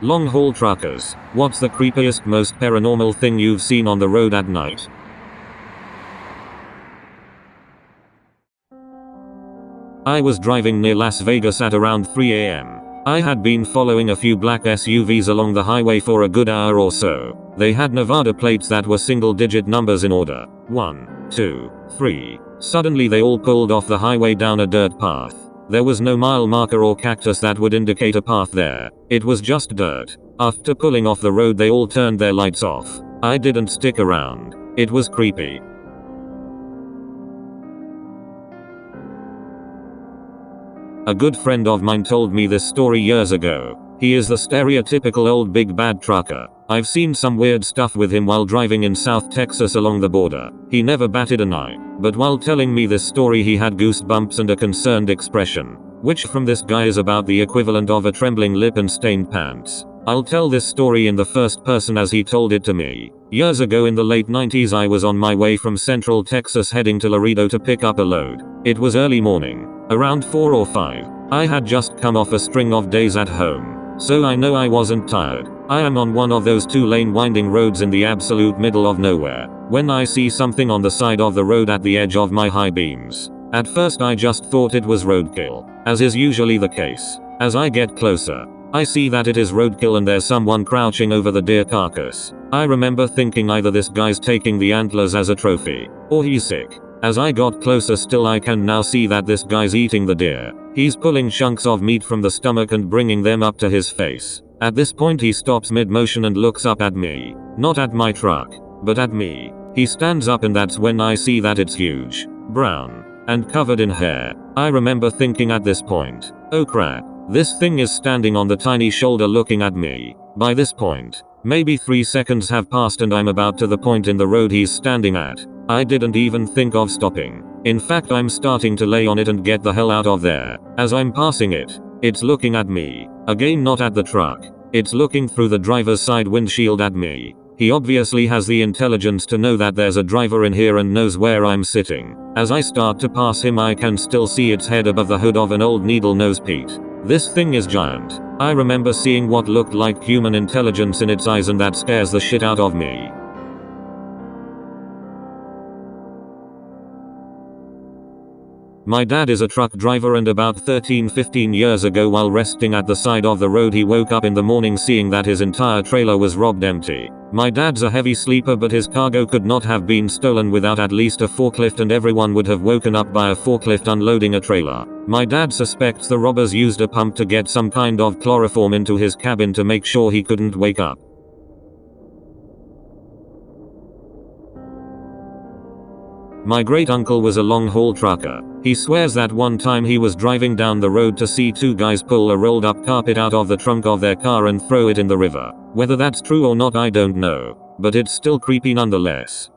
Long haul truckers, what's the creepiest, most paranormal thing you've seen on the road at night? I was driving near Las Vegas at around 3 a.m. I had been following a few black SUVs along the highway for a good hour or so. They had Nevada plates that were single-digit numbers in order. 1, 2, 3. Suddenly they all pulled off the highway down a dirt path. There was no mile marker or cactus that would indicate a path there. It was just dirt. After pulling off the road they all turned their lights off. I didn't stick around. It was creepy. A good friend of mine told me this story years ago. He is the stereotypical old big bad trucker. I've seen some weird stuff with him while driving in South Texas along the border. He never batted an eye. But while telling me this story he had goosebumps and a concerned expression. Which from this guy is about the equivalent of a trembling lip and stained pants. I'll tell this story in the first person as he told it to me. Years ago in the late 90s I was on my way from Central Texas heading to Laredo to pick up a load. It was early morning. Around 4 or 5. I had just come off a string of days at home. So I know I wasn't tired. I am on one of those 2-lane winding roads in the absolute middle of nowhere, when I see something on the side of the road at the edge of my high beams. At first I just thought it was roadkill, as is usually the case. As I get closer, I see that it is roadkill and there's someone crouching over the deer carcass. I remember thinking either this guy's taking the antlers as a trophy, or he's sick. As I got closer still I can now see that this guy's eating the deer. He's pulling chunks of meat from the stomach and bringing them up to his face. At this point he stops mid-motion and looks up at me. Not at my truck, but at me. He stands up and that's when I see that it's huge, brown, and covered in hair. I remember thinking at this point, oh crap, this thing is standing on the tiny shoulder looking at me. By this point, maybe 3 seconds have passed and I'm about to the point in the road he's standing at. I didn't even think of stopping. In fact I'm starting to lay on it and get the hell out of there. As I'm passing it, it's looking at me. Again not at the truck. It's looking through the driver's side windshield at me. He obviously has the intelligence to know that there's a driver in here and knows where I'm sitting. As I start to pass him I can still see its head above the hood of an old needle-nose Pete. This thing is giant. I remember seeing what looked like human intelligence in its eyes and that scares the shit out of me. My dad is a truck driver and about 13-15 years ago while resting at the side of the road he woke up in the morning seeing that his entire trailer was robbed empty. My dad's a heavy sleeper but his cargo could not have been stolen without at least a forklift and everyone would have woken up by a forklift unloading a trailer. My dad suspects the robbers used a pump to get some kind of chloroform into his cabin to make sure he couldn't wake up. My great uncle was a long-haul trucker. He swears that one time he was driving down the road to see 2 guys pull a rolled up carpet out of the trunk of their car and throw it in the river. Whether that's true or not I don't know, but it's still creepy nonetheless.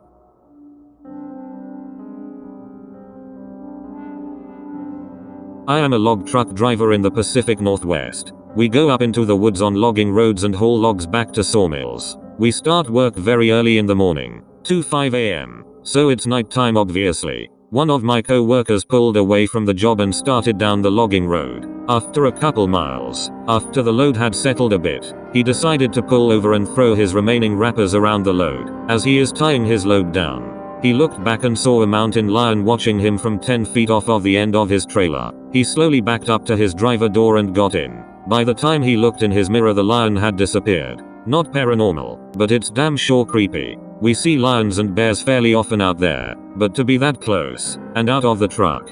I am a log truck driver in the Pacific Northwest. We go up into the woods on logging roads and haul logs back to sawmills. We start work very early in the morning, 5 a.m. So it's nighttime obviously. One of my co-workers pulled away from the job and started down the logging road. After a couple miles, after the load had settled a bit, he decided to pull over and throw his remaining wrappers around the load. As he is tying his load down, he looked back and saw a mountain lion watching him from 10 feet off of the end of his trailer. He slowly backed up to his driver door and got in. By the time he looked in his mirror the lion had disappeared. Not paranormal, but it's damn sure creepy. We see lions and bears fairly often out there, but to be that close, and out of the truck.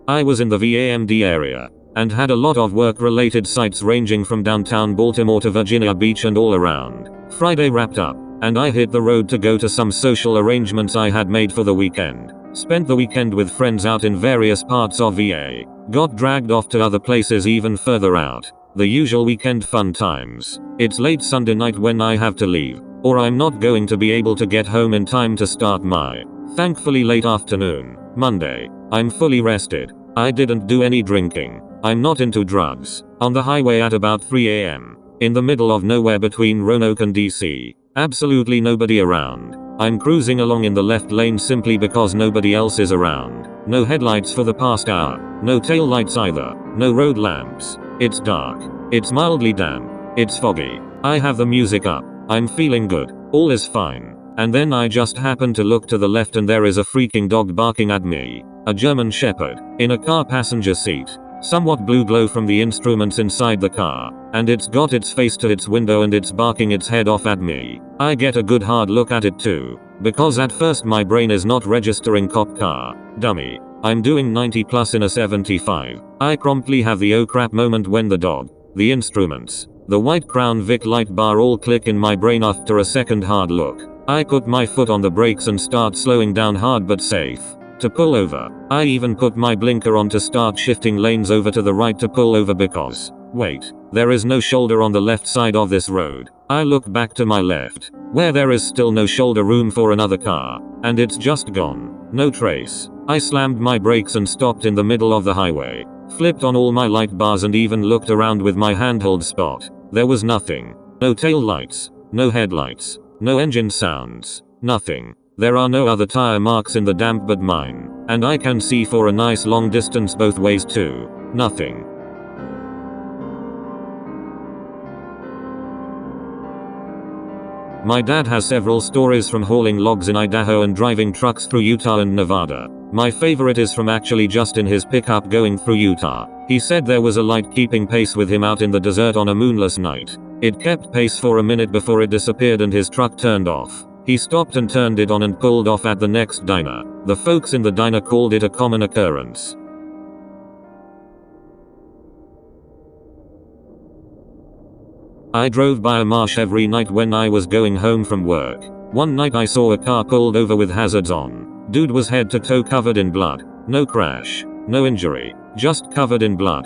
I was in the VAMD area, and had a lot of work-related sites ranging from downtown Baltimore to Virginia Beach and all around. Friday wrapped up, and I hit the road to go to some social arrangements I had made for the weekend. Spent the weekend with friends out in various parts of VA. Got dragged off to other places even further out. The usual weekend fun times. It's late Sunday night when I have to leave, or I'm not going to be able to get home in time to start my, thankfully late afternoon, Monday. I'm fully rested. I didn't do any drinking. I'm not into drugs. On the highway at about 3 a.m. In the middle of nowhere between Roanoke and DC. Absolutely nobody around. I'm cruising along in the left lane simply because nobody else is around. No headlights for the past hour. No tail lights either. No road lamps. It's dark. It's mildly damp. It's foggy. I have the music up. I'm feeling good. All is fine. And then I just happen to look to the left and there is a freaking dog barking at me. A German Shepherd. In a car passenger seat. Somewhat blue glow from the instruments inside the car. And it's got its face to its window and it's barking its head off at me. I get a good hard look at it too. Because at first my brain is not registering cop car. Dummy. I'm doing 90 plus in a 75. I promptly have the oh crap moment when the dog, the instruments, the white Crown Vic light bar all click in my brain after a second hard look. I put my foot on the brakes and start slowing down hard but safe. To pull over. I even put my blinker on to start shifting lanes over to the right to pull over because, wait, there is no shoulder on the left side of this road. I look back to my left, where there is still no shoulder room for another car, and it's just gone. No trace. I slammed my brakes and stopped in the middle of the highway, flipped on all my light bars and even looked around with my handheld spot. There was nothing. No tail lights, no headlights, no engine sounds, nothing. There are no other tire marks in the damp but mine, and I can see for a nice long distance both ways too. Nothing. My dad has several stories from hauling logs in Idaho and driving trucks through Utah and Nevada. My favorite is from actually just in his pickup going through Utah. He said there was a light keeping pace with him out in the desert on a moonless night. It kept pace for a minute before it disappeared and his truck turned off. He stopped and turned it on and pulled off at the next diner. The folks in the diner called it a common occurrence. I drove by a marsh every night when I was going home from work. One night I saw a car pulled over with hazards on. Dude was head to toe covered in blood. No crash. No injury. Just covered in blood.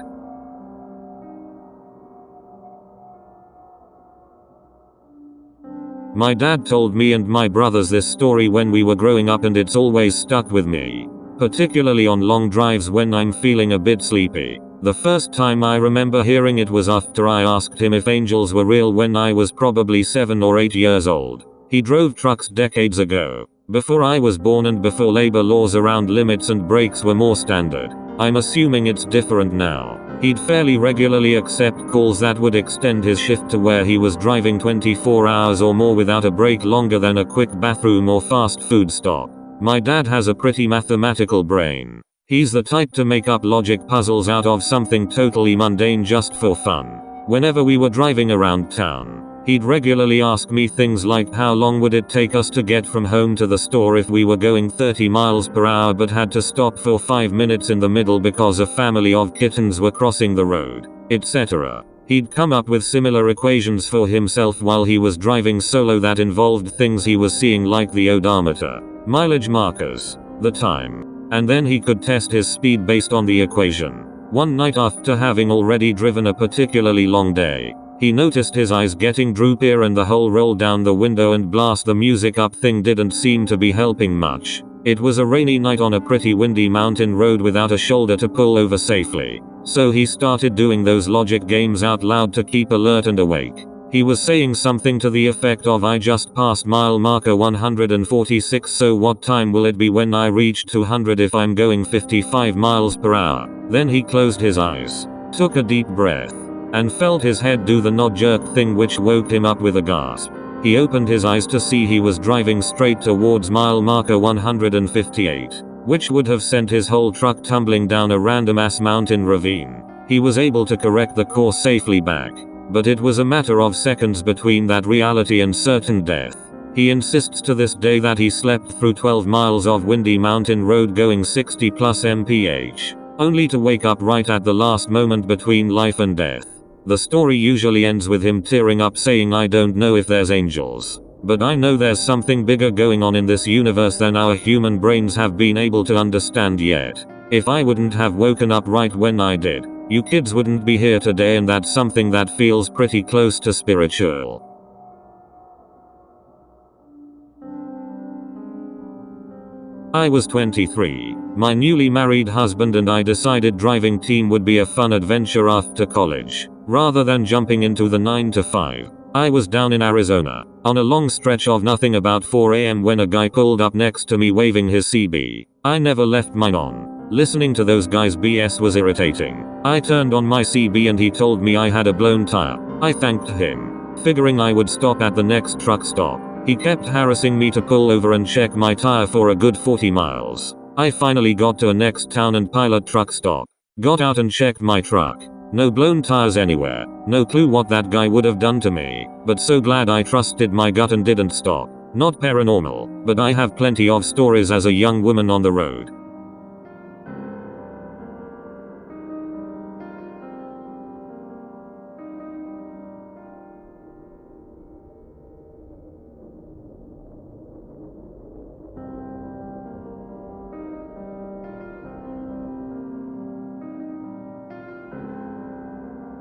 My dad told me and my brothers this story when we were growing up and it's always stuck with me. Particularly on long drives when I'm feeling a bit sleepy. The first time I remember hearing it was after I asked him if angels were real when I was probably 7 or 8 years old. He drove trucks decades ago. Before I was born and before labor laws around limits and brakes were more standard. I'm assuming it's different now. He'd fairly regularly accept calls that would extend his shift to where he was driving 24 hours or more without a break longer than a quick bathroom or fast food stop. My dad has a pretty mathematical brain. He's the type to make up logic puzzles out of something totally mundane just for fun. Whenever we were driving around town, he'd regularly ask me things like how long would it take us to get from home to the store if we were going 30 miles per hour but had to stop for 5 minutes in the middle because a family of kittens were crossing the road, etc. He'd come up with similar equations for himself while he was driving solo that involved things he was seeing like the odometer, mileage markers, the time, and then he could test his speed based on the equation. One night after having already driven a particularly long day, he noticed his eyes getting droopier and the whole roll down the window and blast the music up thing didn't seem to be helping much. It was a rainy night on a pretty windy mountain road without a shoulder to pull over safely. So he started doing those logic games out loud to keep alert and awake. He was saying something to the effect of I just passed mile marker 146 so what time will it be when I reach 200 if I'm going 55 miles per hour. Then he closed his eyes, took a deep breath, and felt his head do the nod jerk thing which woke him up with a gasp. He opened his eyes to see he was driving straight towards mile marker 158, which would have sent his whole truck tumbling down a random ass mountain ravine. He was able to correct the course safely back, but it was a matter of seconds between that reality and certain death. He insists to this day that he slept through 12 miles of windy mountain road going 60 plus mph, only to wake up right at the last moment between life and death. The story usually ends with him tearing up saying I don't know if there's angels, but I know there's something bigger going on in this universe than our human brains have been able to understand yet. If I wouldn't have woken up right when I did, you kids wouldn't be here today and that's something that feels pretty close to spiritual. I was 23. My newly married husband and I decided driving team would be a fun adventure after college, rather than jumping into the 9 to 5. I was down in Arizona, on a long stretch of nothing about 4 AM when a guy pulled up next to me waving his CB. I never left mine on. Listening to those guys BS was irritating. I turned on my CB and he told me I had a blown tire. I thanked him, figuring I would stop at the next truck stop. He kept harassing me to pull over and check my tire for a good 40 miles. I finally got to a next town and pilot truck stop. Got out and checked my truck. No blown tires anywhere. No clue what that guy would have done to me, but so glad I trusted my gut and didn't stop. Not paranormal, but I have plenty of stories as a young woman on the road.